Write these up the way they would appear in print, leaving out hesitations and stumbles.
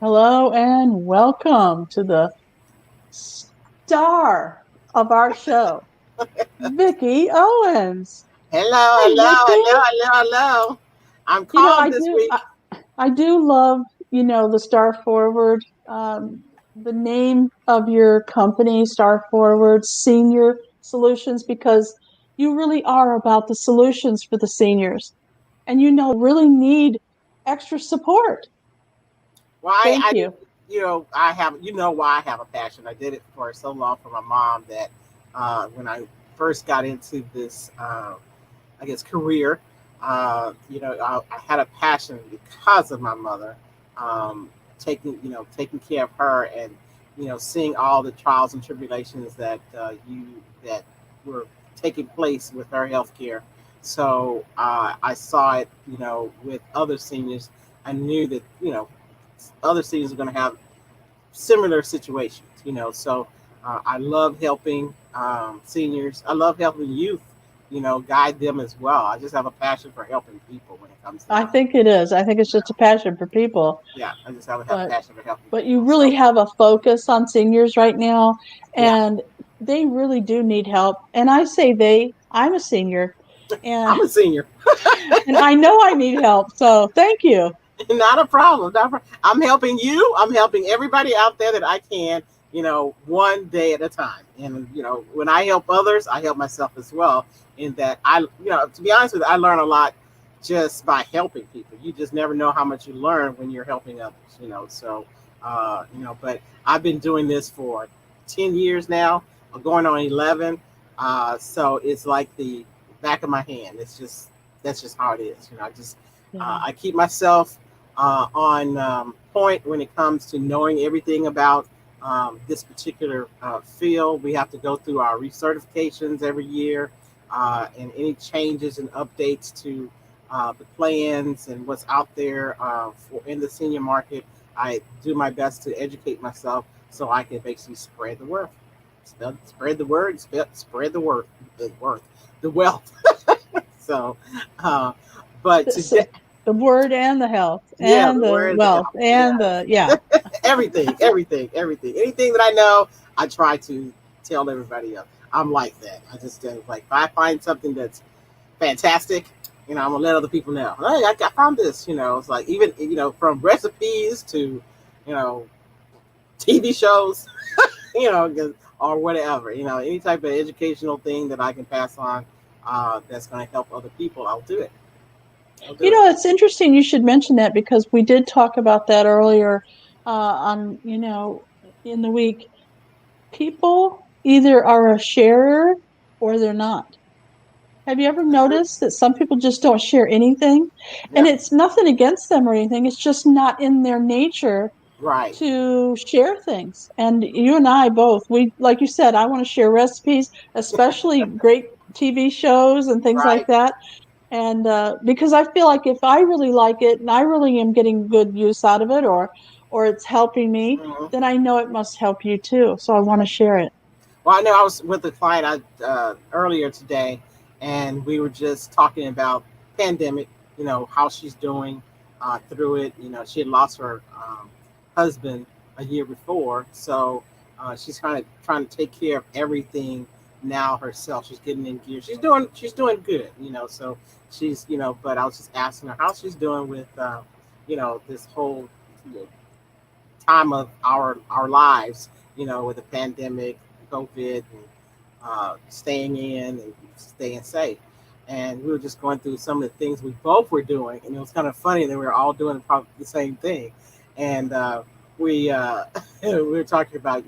Hello and welcome to the star of our show, Vickie Owens. Hello, Hey, hello, hello, Vickie. hello, hello. I'm You know, calm this week. I do love, the Star Forward, the name of your company, Star Forward Senior Solutions, because you really are about the solutions for the seniors, and really need extra support. Why Thank I do, you. I have, why I have a passion. I did it for so long for my mom that when I first got into this, I guess, career, I had a passion because of my mother, um, taking care of her and, seeing all the trials and tribulations that were taking place with her health care. So I saw it, with other seniors. I knew that, other seniors are going to have similar situations, So I love helping seniors. I love helping youth, guide them as well. I just have a passion for helping people when it comes I down to it. think it is. I think it's just a passion for people. Yeah, I just have a but passion for helping but you people. really So have a focus on seniors right now, yeah, and they really do need help. And I say I'm a senior, and I'm a senior. and I know I need help. So thank you. Not a problem. I'm helping you. I'm helping everybody out there that I can, one day at a time. And, when I help others, I help myself as well. In that to be honest with you, I learn a lot just by helping people. You just never know how much you learn when you're helping others. So, but I've been doing this for 10 years now, going on 11. So it's like the back of my hand. That's just how it is. Yeah. I keep myself on point when it comes to knowing everything about this particular field. We have to go through our recertifications every year, and any changes and updates to the plans and what's out there for in the senior market. I do my best to educate myself so I can basically spread the word, spread the word, spread the worth, the wealth. So, uh, but So today, the word and the health yeah, and the the word, the wealth health, and yes. the yeah. Everything. Anything that I know, I try to tell everybody else. I'm like that. I just like if I find something that's fantastic, I'm gonna let other people know. Hey, I found this. It's like even from recipes to TV shows, or whatever. Any type of educational thing that I can pass on that's gonna help other people, I'll do it. I'll do it. It's interesting you should mention that because we did talk about that earlier on in the week. People either are a sharer or they're not. Have you ever Mhm. noticed that some people just don't share anything? And Yeah. it's nothing against them or anything. It's just not in their nature Right. to share things. And you and I both, we, like you said, I want to share recipes, especially great TV shows and things like Right. that. And because I feel like if I really like it and I really am getting good use out of it, or it's helping me, Mhm. then I know it must help you too. So I want to share it. Well, I know I was with a client earlier today, and we were just talking about pandemic. How she's doing through it. She had lost her husband a year before, so she's kind of trying to take care of everything now herself. She's getting in gear. She's doing good. So she's But I was just asking her how she's doing with this whole you know, time of our lives, with the pandemic, COVID, and staying in and staying safe. And we were just going through some of the things we both were doing, and it was kind of funny that we were all doing probably the same thing. And we we were talking about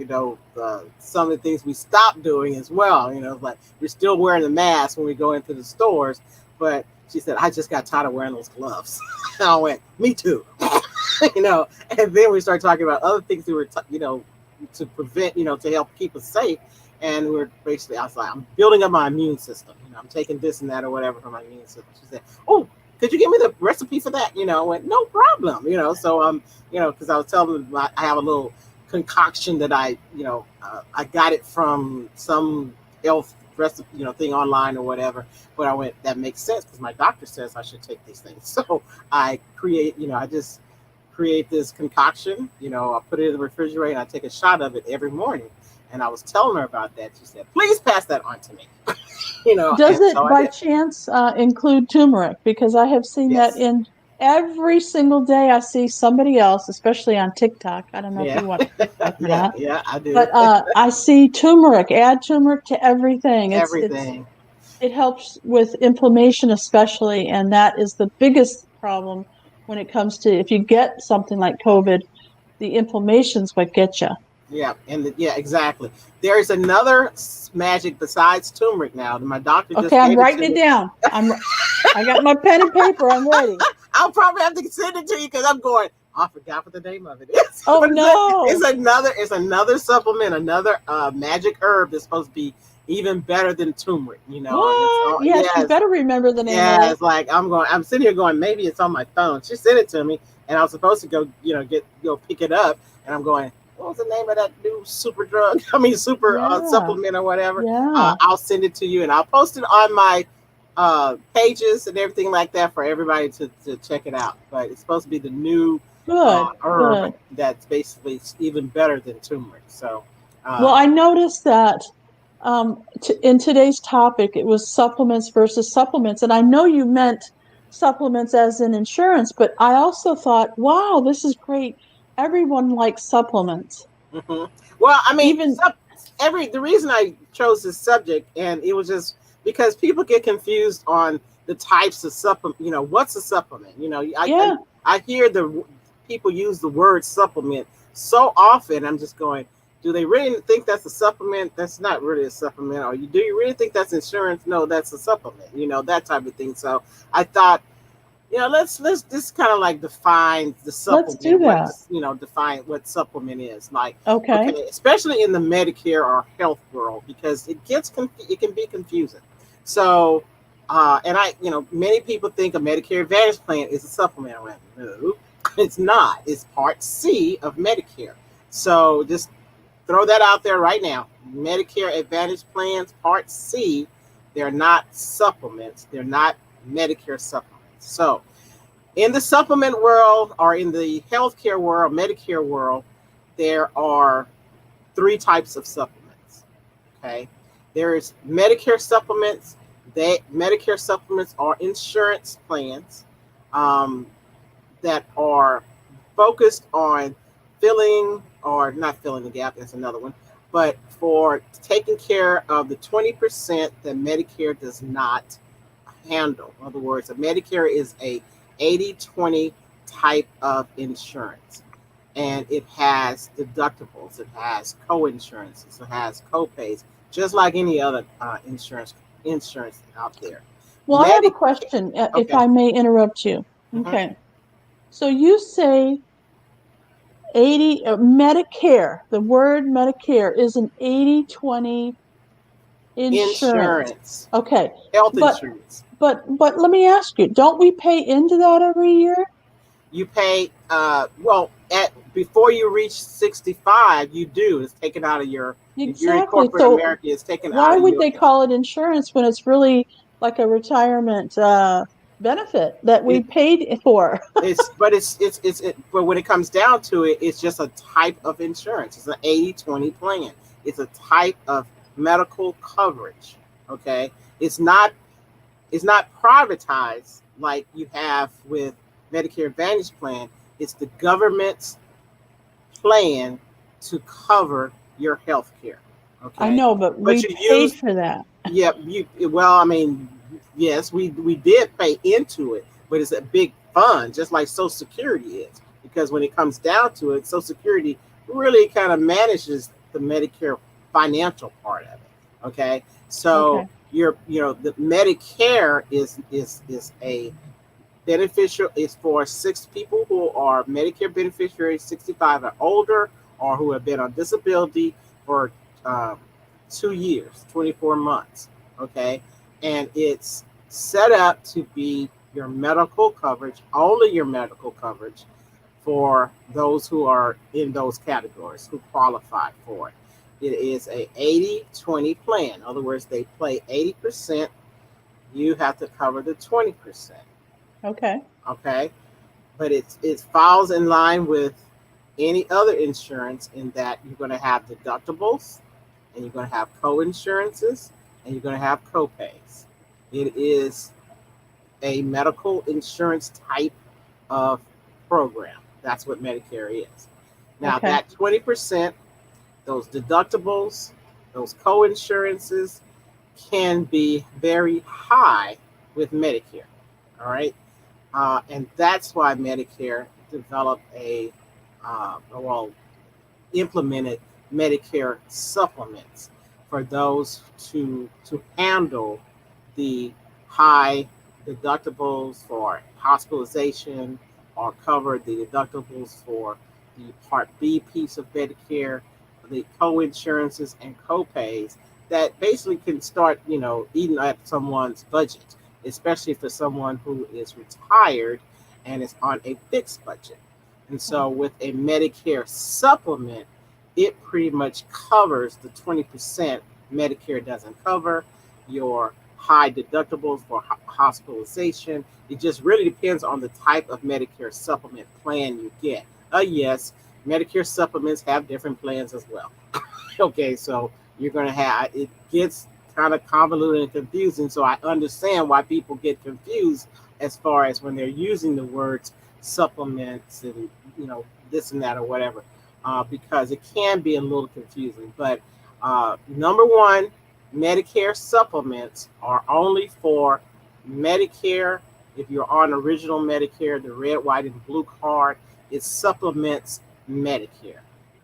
some of the things we stopped doing as well. Like we're still wearing the mask when we go into the stores, but she said I just got tired of wearing those gloves. And I went, me too. And then we started talking about other things that were, to prevent, to help keep us safe. And we're basically, I was like, I'm building up my immune system. I'm taking this and that or whatever for my immune system. She said, oh, could you give me the recipe for that? I went, no problem. So because I was telling them I have a little concoction that I got it from some health recipe, thing online or whatever. But I went, that makes sense because my doctor says I should take these things. So I create, I just create this concoction. I put it in the refrigerator and I take a shot of it every morning. And I was telling her about that. She said, "Please pass that on to me." Does And it so I by did. chance include turmeric? Because I have seen that Yes. in every single day. I see somebody else, especially on TikTok. I don't know if Yeah. you watch TikTok or Yeah. not, Yeah. I do. but I see turmeric. Add turmeric to everything. Everything. It helps with inflammation, especially, and that is the biggest problem when it comes to if you get something like COVID, the inflammation's what gets you. Yeah, yeah, exactly. There is another magic besides turmeric now. My doctor Okay, just I'm gave it writing to it me. down. I got my pen and paper. I'm ready. I'll probably have to send it to you because I'm going. I forgot what the name of it is. Oh But no. it's another supplement, another magic herb that's supposed to be even better than turmeric. And it's What? all Yes, you yes, better remember the name of yeah. it. It's like I'm sitting here going, maybe it's on my phone. She sent it to me, and I was supposed to go, go pick it up, and I'm going. What was the name of that new super drug? I mean, super Yeah. supplement or whatever. Yeah. I'll send it to you, and I'll post it on my pages and everything like that for everybody to check it out. But it's supposed to be the new Good. herb Good. that's basically even better than turmeric. So, Well, uh, I noticed that in today's topic, it was supplements versus supplements. And I know you meant supplements as in insurance, but I also thought, wow, this is great. Everyone likes supplements. mhm. Well, I mean, Even, the reason I chose this subject, and it was just because people get confused on the types of supplement. What's a supplement? yeah, I hear the people use the word supplement so often. I'm just going, do they really think that's a supplement? That's not really a supplement. Or do you really think that's insurance? No, that's a supplement. That type of thing. So I thought, let's just kind of like define the let's do supplement. that. Define what supplement is like. Okay. Okay, especially in the Medicare or health world, because it can be confusing. So, and many people think a Medicare Advantage plan is a supplement. I went, no, it's not. It's Part C of Medicare. So just throw that out there right now. Medicare Advantage plans, Part C, they're not supplements. They're not Medicare supplements. So, in the supplement world or in the healthcare world, Medicare world, there are three types of supplements. Okay, there is Medicare supplements. Medicare supplements are insurance plans um, that are focused on filling or not filling the gap. That's another one, but for taking care of the 20% that Medicare does not handle. In other words, a Medicare is a 80/20 type of insurance. And it has deductibles, it has co-insurances, it has co-pays, just like any other insurance out there. Well, I have a Medicare. question, if Okay. I may interrupt you. Mhm. Okay. So you say 80, Medicare, the word Medicare is an 80/20 insurance. Insurance, Okay. health But insurance. but let me ask you, don't we pay into that every year? You pay well at before you reach 65. You do. It's taken out of your. If you're in Exactly. corporate So America, it's taken why out of would your. they call it insurance when it's really like a retirement benefit that we It, paid for? but when it comes down to it, it's just a type of insurance. It's an 80/20 plan. It's a type of medical coverage. Okay. It's not privatized like you have with Medicare Advantage plan. It's the government's plan to cover your health care. I Okay. know, but But we you paid use for that. yeah, well, I mean, yes, we did pay into it, but it's a big fund, just like Social Security is, because when it comes down to it, Social Security really kind of manages the Medicare financial part of it. Okay, Okay. so the Medicare is a beneficial is for six people who are Medicare beneficiaries 65 or older, or who have been on disability for um, 2 years, 24 months. Okay. And it's set up to be your medical coverage, only your medical coverage for those who are in those categories who qualify for it. It is a 80/20 plan. In other words, they play 80%, you have to cover the 20%. Okay. Okay. but it falls in line with any other insurance in that you're going to have deductibles and you're going to have co-insurances and you're going to have co-pays. It is a medical insurance type of program. That's what Medicare is. Now, Okay. that 20%, those deductibles, those co-insurances can be very high with Medicare. All right. And that's why Medicare developed well, implemented Medicare supplements for those to handle the high deductibles for hospitalization or cover the deductibles for the Part B piece of Medicare, the co-insurances and co-pays that basically can start, eating at someone's budget, especially for someone who is retired and is on a fixed budget. And so with a Medicare supplement, it pretty much covers the 20% Medicare doesn't cover, your high deductibles for hospitalization. It just really depends on the type of Medicare supplement plan you get. Yes, Medicare supplements have different plans as well. Okay, so you're going to have it gets kind of convoluted and confusing. So I understand why people get confused as far as when they're using the words supplements and this and that or whatever, because it can be a little confusing. But number one, Medicare supplements are only for Medicare. If you're on original Medicare, the red, white, and blue card, it supplements Medicare,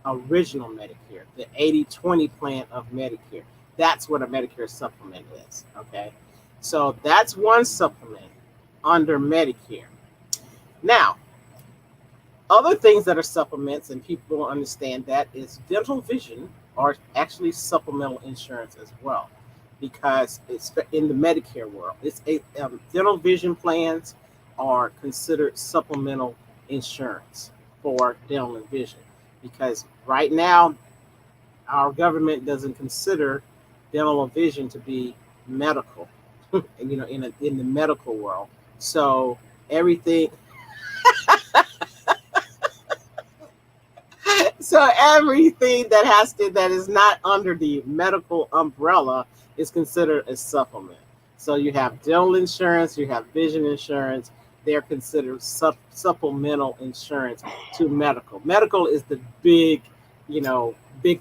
original Medicare, the 80/20 plan of Medicare. That's what a Medicare supplement is. Okay. So that's one supplement under Medicare. Now, other things that are supplements, and people don't understand that, is dental vision are actually supplemental insurance as well, because it's in the Medicare world. It's dental vision plans are considered supplemental insurance for dental and vision, because right now our government doesn't consider dental or vision to be medical, and in the medical world. So everything so everything that is not under the medical umbrella is considered a supplement. So you have dental insurance, you have vision insurance. They're considered supplemental insurance to medical. Medical is the big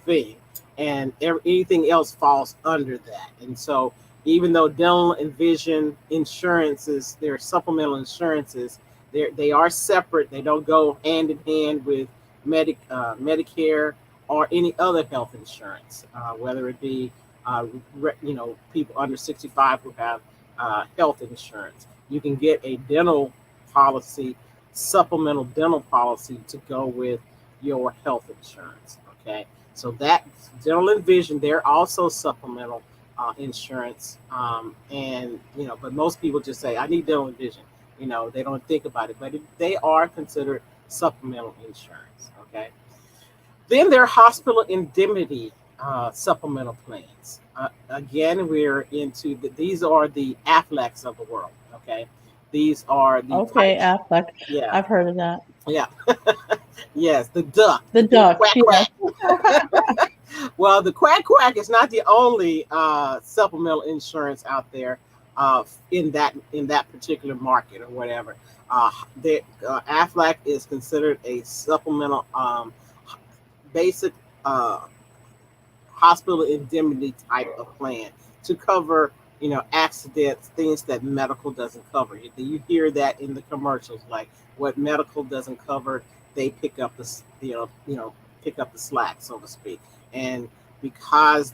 thing, and anything else falls under that. And so even though dental and vision insurances, they're supplemental insurances, they are separate. They don't go hand in hand with Medicare or any other health insurance, whether it be people under 65 who have health insurance. You can get a dental policy, supplemental dental policy to go with your health insurance. Okay, so that dental and vision, they're also supplemental insurance, and but most people just say I need dental and vision. They don't think about it, but they are considered supplemental insurance. Okay. Then there are hospital indemnity supplemental plans. Again, we're into these are the Aflacs of the world. Okay. These are the Okay, types. Affleck. Yeah. I've heard of that. Yeah. Yes. The duck, The the big ducks, quack yes. quack. Well, the quack quack is not the only supplemental insurance out there in that particular market or whatever. Aflac is considered a supplemental basic uh, hospital indemnity type of plan to cover accidents, things that medical doesn't cover. You hear that in the commercials, like what medical doesn't cover, they pick up the pick up the slack, so to speak. And because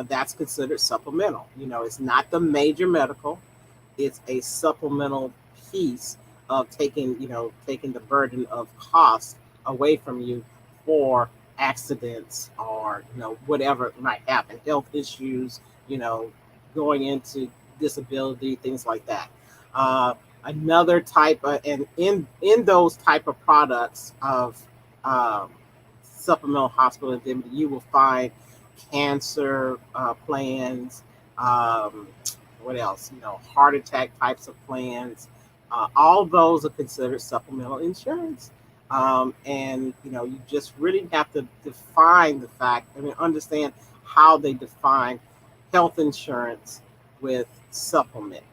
that's considered supplemental. It's not the major medical, it's a supplemental piece of taking the burden of cost away from you for accidents or whatever might happen, health issues, you know going into disability, things like that. Another type of, and in those type of products of um, supplemental hospital indemnity, you will find cancer plans. What else? Heart attack types of plans, All those are considered supplemental insurance. And you just really have to define the fact, I mean, understand how they define health insurance with supplement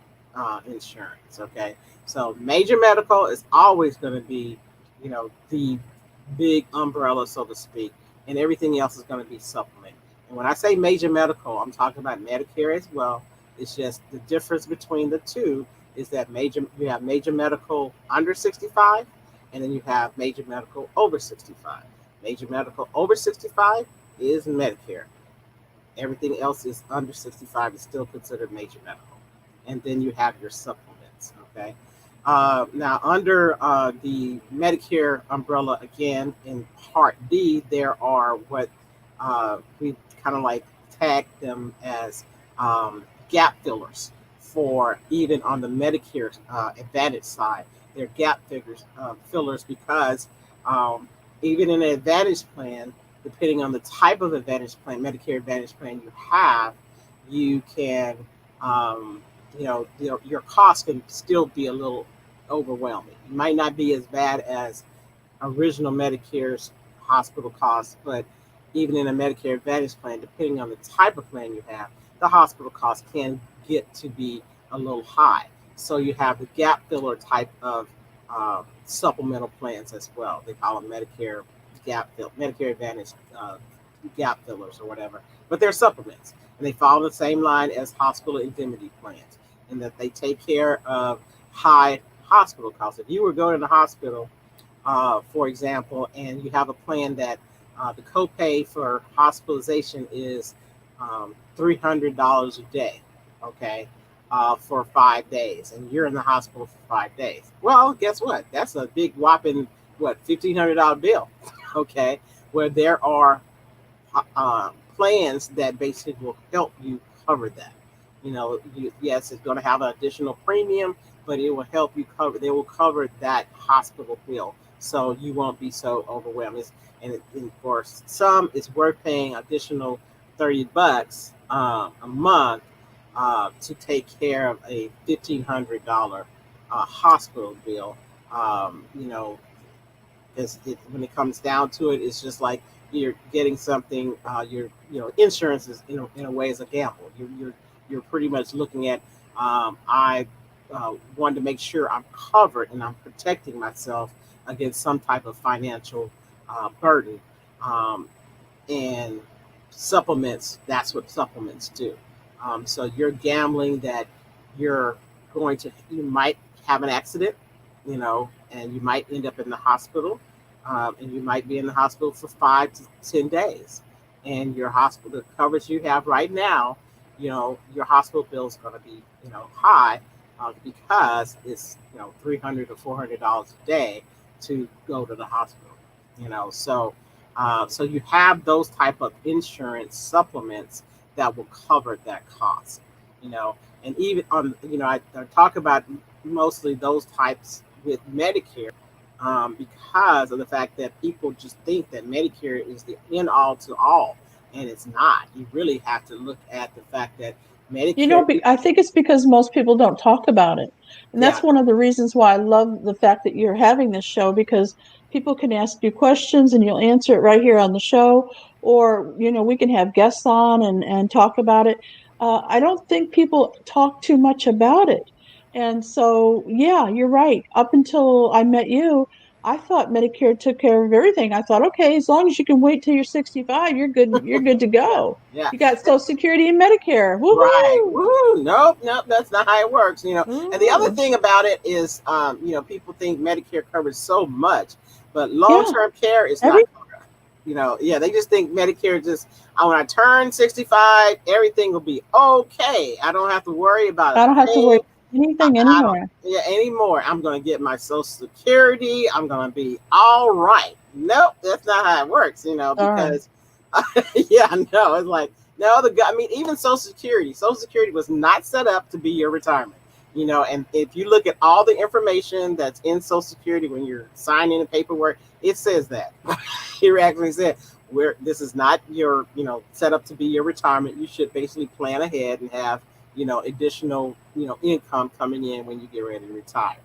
insurance. Okay, so major medical is always going to be, the big umbrella, so to speak, and everything else is going to be supplement. And when I say major medical, I'm talking about Medicare as well. It's just the difference between the two is that you have major medical under 65, and then you have major medical over 65. Major medical over 65 is Medicare. Everything else is under 65 is still considered major medical. And then you have your supplements. Okay. Now, under the Medicare umbrella, again, in Part D, there are what we kind of like tag them as gap fillers for even on the Medicare Advantage side. They're gap fillers because even in an Advantage plan, depending on the type of Advantage plan, Medicare Advantage plan you have, you can, your cost can still be a little overwhelming. It might not be as bad as original Medicare's hospital costs, but even in a Medicare Advantage plan, depending on the type of plan you have, the hospital costs can get to be a little high. So you have the gap filler type of supplemental plans as well. They call them Medicare Advantage gap fillers or whatever, but they're supplements, and they follow the same line as hospital indemnity plans, in that they take care of high hospital costs. If you were going to the hospital, for example, and you have a plan that the copay for hospitalization is $300 a day, okay, for 5 days, and you're in the hospital for 5 days. Well, guess what? That's a big whopping, $1,500 bill, okay, where there are plans that basically will help you cover that. Yes, it's going to have an additional premium, but it will help you cover. They will cover that hospital bill, so you won't be so overwhelmed. And for some, it's worth paying additional $30 a month to take care of a $1,500 hospital bill. Because when it comes down to it, it's just like you're getting something. Insurance is in a way is a gamble. You're pretty much looking at. I wanted to make sure I'm covered and I'm protecting myself against some type of financial burden. And supplements, that's what supplements do. So you're gambling that you might have an accident, and you might end up in the hospital, and you might be in the hospital for 5 to 10 days. And your hospital, the coverage you have right now, your hospital bill is going to be, high because it's, $300 to $400 a day to go to the hospital, so you have those type of insurance supplements that will cover that cost, and even on, I talk about mostly those types with Medicare, because of the fact that people just think that Medicare is the end all to all, and it's not. You really have to look at the fact that Medicare, I think it's because most people don't talk about it. And yeah, that's one of the reasons why I love the fact that you're having this show, because people can ask you questions and you'll answer it right here on the show. Or, we can have guests on and talk about it. I don't think people talk too much about it. And so, yeah, you're right. Up until I met you, I thought Medicare took care of everything. I thought, okay, as long as you can wait till you're 65, you're good to yeah, go. yeah. You got Social Security and Medicare. Right. Woohoo! Woo. Nope. Nope. That's not how it works. And the other Mm, thing about it is, people think Medicare covers so much, but yeah, long-term care is every not covered. Yeah, they just think Medicare just, when I turn 65, everything will be okay. I don't have to worry about a I don't have to worry thing. about anything I don't, anymore. yeah, anymore. I'm going to get my Social Security. I'm going to be all right. Nope, that's not how it works, Darn. because, yeah, no, it's like, no, I mean, even Social Security was not set up to be your retirement, and if you look at all the information that's in Social Security when you're signing the paperwork, it says that. It actually said, this is not your, set up to be your retirement. You should basically plan ahead and have, additional, income coming in when you get ready to retire.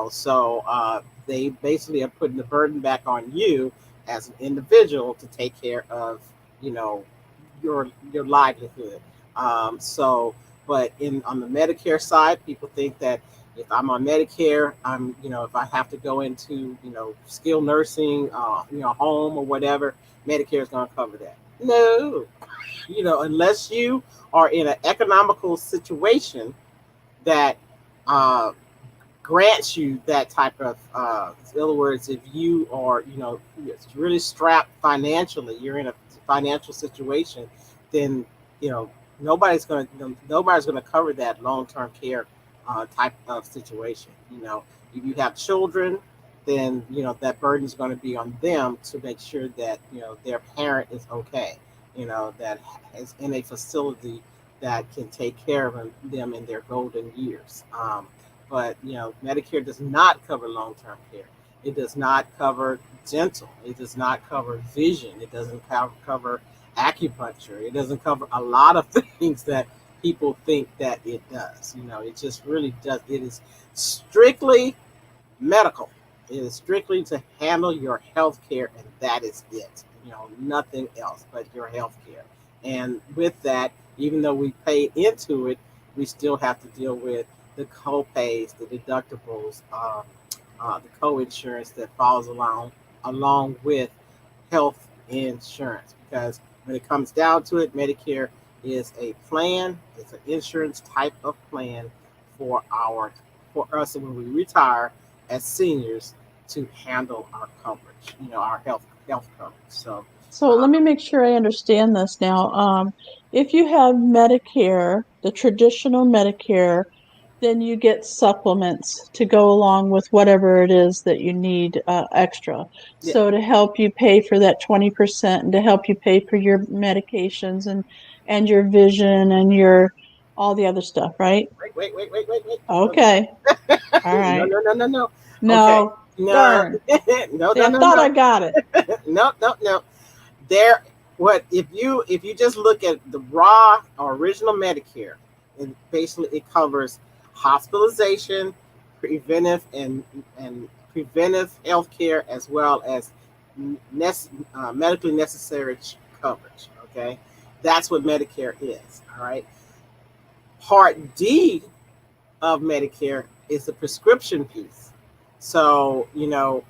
So they basically are putting the burden back on you as an individual to take care of, you know, your livelihood. So, but in on the Medicare side, people think that if I'm on Medicare, if I have to go into, skilled nursing, home or whatever, Medicare is going to cover that. No, unless you are in an economical situation that uh, grants you that type of, in other words, if you are, really strapped financially, you're in a financial situation, then, you know, nobody's going to cover that long-term care type of situation. If you have children, then, that burden is going to be on them to make sure that, their parent is okay, that is in a facility that can take care of them in their golden years. But Medicare does not cover long-term care. It does not cover dental. It does not cover vision. It doesn't cover acupuncture. It doesn't cover a lot of things that people think that it does. It just really does. It is strictly medical. It is strictly to handle your health care, and that is it. Nothing else but your health care. And with that, even though we pay into it, we still have to deal with the co-pays, the deductibles, the co-insurance that falls along with health insurance. Because when it comes down to it, Medicare is a plan. It's an insurance type of plan for us when we retire as seniors to handle our coverage, our health coverage. So let uh, me make sure I understand this now. If you have Medicare, the traditional Medicare, then you get supplements to go along with whatever it is that you need extra. yeah. So to help you pay for that 20% and to help you pay for your medications and your vision and your all the other stuff, right? Wait. Hold on. Okay. All No, right. no, no, no, no. Okay. No. No, Darn. no, See, no, I no, thought I no. got it. No, no, no. There, what if you just look at the raw or original Medicare, and basically it covers hospitalization, preventive and preventive health care, as well as medically necessary coverage. Okay, that's what Medicare is. All right. Part D of Medicare is the prescription piece. So,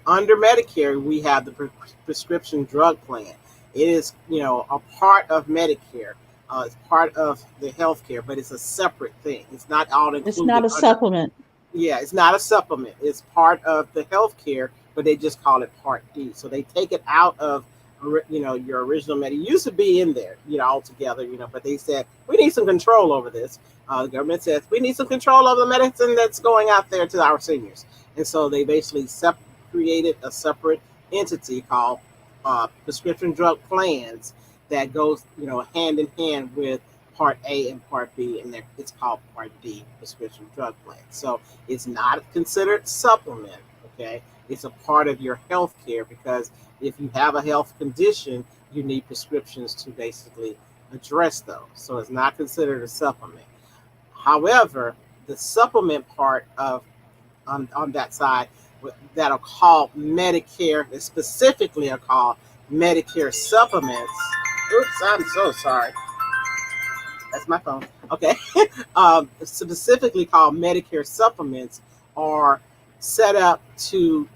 under Medicare, we have the prescription drug plan. It is, a part of Medicare. It's part of the healthcare, but it's a separate thing. It's not all It's not included a under. supplement. Yeah, it's not a supplement. It's part of the healthcare, but they just call it Part D. So they take it out of, your original med. It used to be in there, altogether, but they said we need some control over this. The government says we need some control over the medicine that's going out there to our seniors, and so they basically created a separate entity called prescription drug plans that goes, hand in hand with Part A and Part B, and it's called Part D, prescription drug plan. So it's not considered supplement, okay? It's a part of your health care because if you have a health condition, you need prescriptions to basically address those. So it's not considered a supplement. However, the supplement part of on that side that are called Medicare, specifically are called Medicare supplements. Oops, I'm so sorry. That's my phone. Okay. Specifically called Medicare supplements are set up to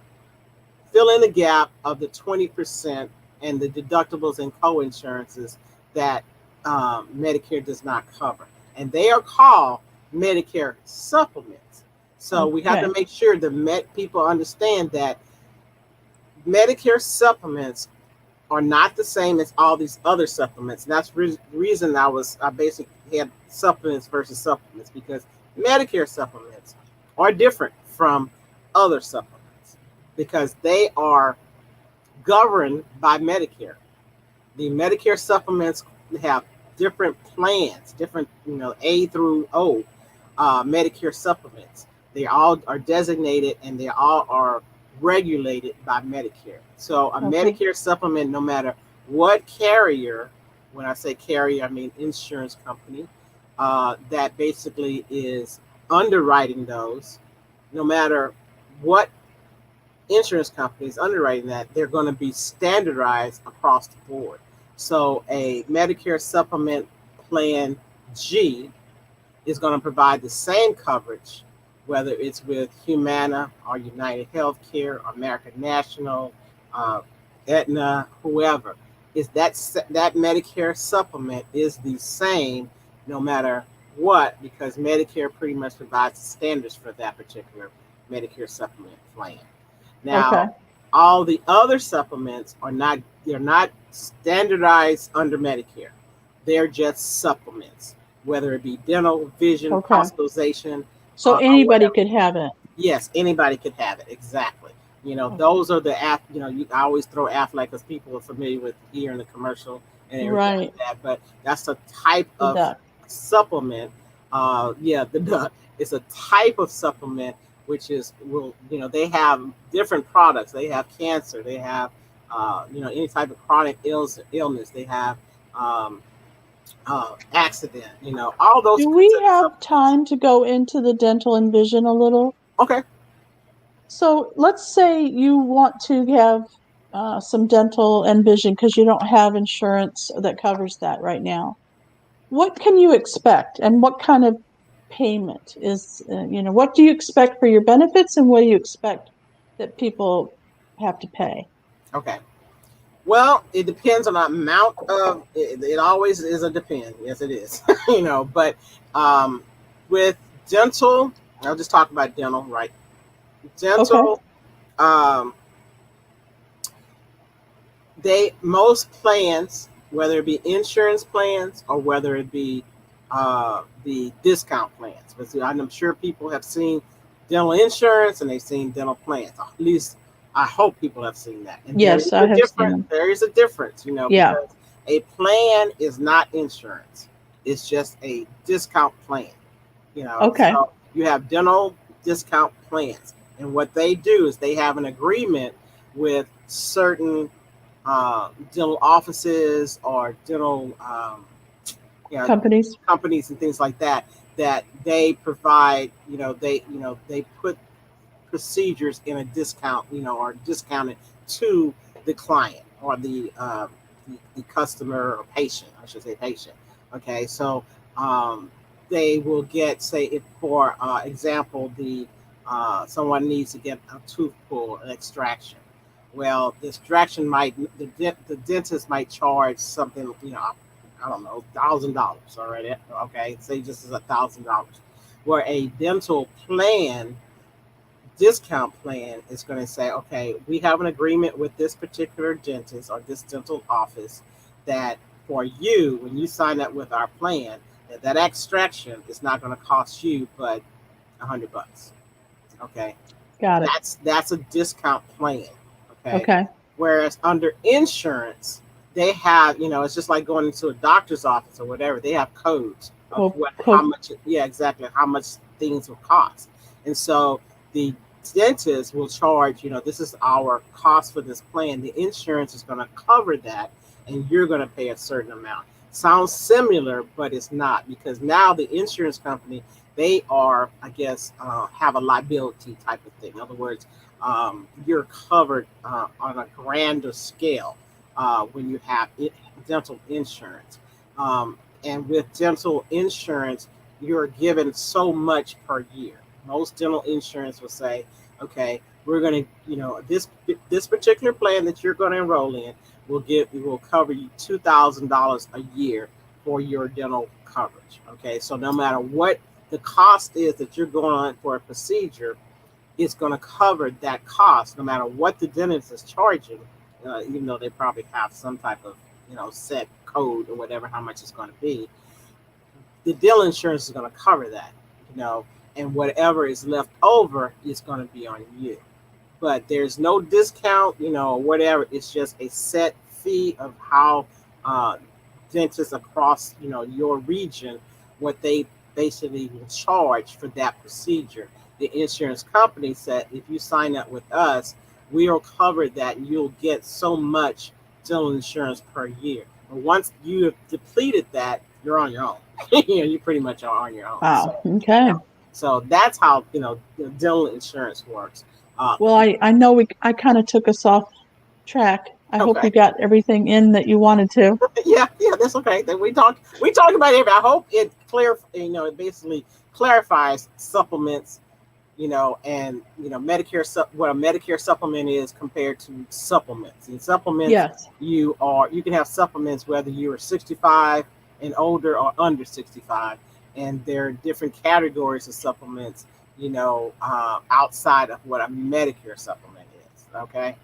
fill in the gap of the 20% and the deductibles and co-insurances that Medicare does not cover. And they are called Medicare supplements. So we have Okay. to make sure the people understand that Medicare supplements are not the same as all these other supplements. And that's the reason I basically had supplements versus supplements, because Medicare supplements are different from other supplements because they are governed by Medicare. The Medicare supplements have different plans, different, A through O Medicare supplements. They all are designated and they all are regulated by Medicare. So a Okay. Medicare supplement, no matter what carrier, when I say carrier, I mean insurance company, that basically is underwriting those. No matter what insurance companies underwriting that, they're going to be standardized across the board. So a Medicare Supplement Plan G is going to provide the same coverage, whether it's with Humana or United Healthcare or American National, uh, Aetna, whoever. Is that Medicare supplement is the same no matter what, because Medicare pretty much provides the standards for that particular Medicare supplement plan. Okay. Now, all the other supplements are not, they're not standardized under Medicare. They're just supplements, whether it be dental, vision, Okay. hospitalization, So or anybody whatever. could have it. Yes, anybody could have it. Exactly. Okay. Those are the app. I always throw Aflac because people are familiar with hearing the commercial and everything Right. like that. But that's a type The of duck. supplement. Yeah, the duck. It's a type of supplement which is they have different products. They have cancer. They have any type of chronic illness. They have um, accident. All those Do we considered have supplements. time to go into the dental and vision a little? Okay. So let's say you want to have some dental and vision because you don't have insurance that covers that right now. What can you expect, and what kind of payment is, what do you expect for your benefits, and what do you expect that people have to pay? Okay. Well, it depends on the amount of it. It always is a depend. Yes, it is. But um, with dental, I'll just talk about dental, right? Okay. Dental, um, most plans, whether it be insurance plans or whether it be the discount plans, but I'm sure people have seen dental insurance and they've seen dental plans. At least I hope people have seen that. And Yes, I have seen them. there is a difference, Yeah. because a plan is not insurance. It's just a discount plan. Okay. So you have dental discount plans, and what they do is they have an agreement with certain dental offices or dental you know, Companies. companies and things like that, that they provide. They put procedures in a discount, or discounted to the client or the customer or patient. I should say patient. Okay, so um, they will get, say, if for example, the someone needs to get a tooth pull, an extraction. Well, the extraction might the dentist might charge something, I don't know, $1,000. All right, okay, say just as $1,000. Where a dental plan discount plan is going to say, okay, we have an agreement with this particular dentist or this dental office that for you, when you sign up with our plan, that extraction is not going to cost you but $100. Okay, Got it. that's a discount plan. Okay, Okay. whereas under insurance, they have, it's just like going into a doctor's office or whatever. They have codes of Co- how co- much, yeah, exactly, how much things will cost. And so the dentist will charge, this is our cost for this plan. The insurance is going to cover that, and you're going to pay a certain amount. Sounds similar, but it's not, because now the insurance company, they are, I guess, have a liability type of thing. In other words, you're covered on a grander scale when you have dental insurance. And with dental insurance, you're given so much per year. Most dental insurance will say, okay, we're going to, this particular plan that you're going to enroll in will cover you $2,000 a year for your dental coverage. Okay, so no matter what the cost is that you're going on for a procedure, it's going to cover that cost no matter what the dentist is charging, even though they probably have some type of set code or whatever, how much it's going to be. The dental insurance is going to cover that, and whatever is left over is going to be on you. But there's no discount, or whatever. It's just a set fee of how dentists across, your region, what they basically will charge for that procedure. The insurance company said, if you sign up with us, we'll cover that, and you'll get so much dental insurance per year. But once you have depleted that, you're on your own. You pretty much are on your own. Wow. So, Okay. so that's how dental insurance works. Well, I know I kind of took us off track. I hope you Okay. got everything in that you wanted to. Yeah, that's okay. Then we talk about it. I hope it it basically clarifies supplements, and Medicare what a Medicare supplement is compared to supplements. And supplements, Yes. you can have supplements whether you are 65 and older or under 65, and there are different categories of supplements, outside of what a Medicare supplement is. Okay,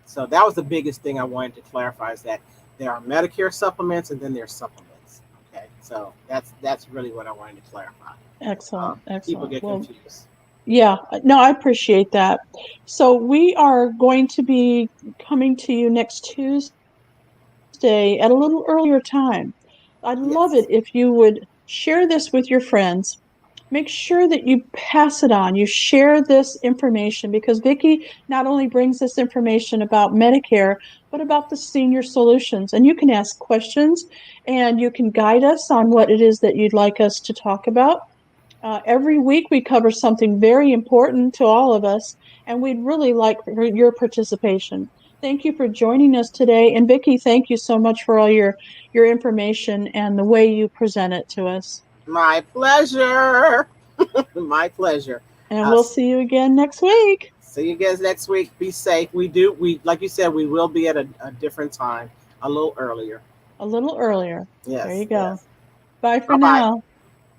so that was the biggest thing I wanted to clarify, is that there are Medicare supplements and then there's supplements. Okay, so that's really what I wanted to clarify. Excellent. People Excellent. get Well, confused. yeah, no, I appreciate that. So we are going to be coming to you next Tuesday at a little earlier time. I'd love it Yes. if you would share this with your friends. Make sure that you pass it on. You share this information, because Vickie not only brings this information about Medicare, but about the senior solutions. And you can ask questions and you can guide us on what it is that you'd like us to talk about. Every week we cover something very important to all of us, and we'd really like your participation. Thank you for joining us today. And Vickie, thank you so much for all your information and the way you present it to us. My pleasure. My pleasure. And Uh, we'll see you again next week. See you guys next week. Be safe. We like you said, we will be at a different time, a little earlier. A little earlier. There Yes, you go. yes. Bye for Bye bye. now.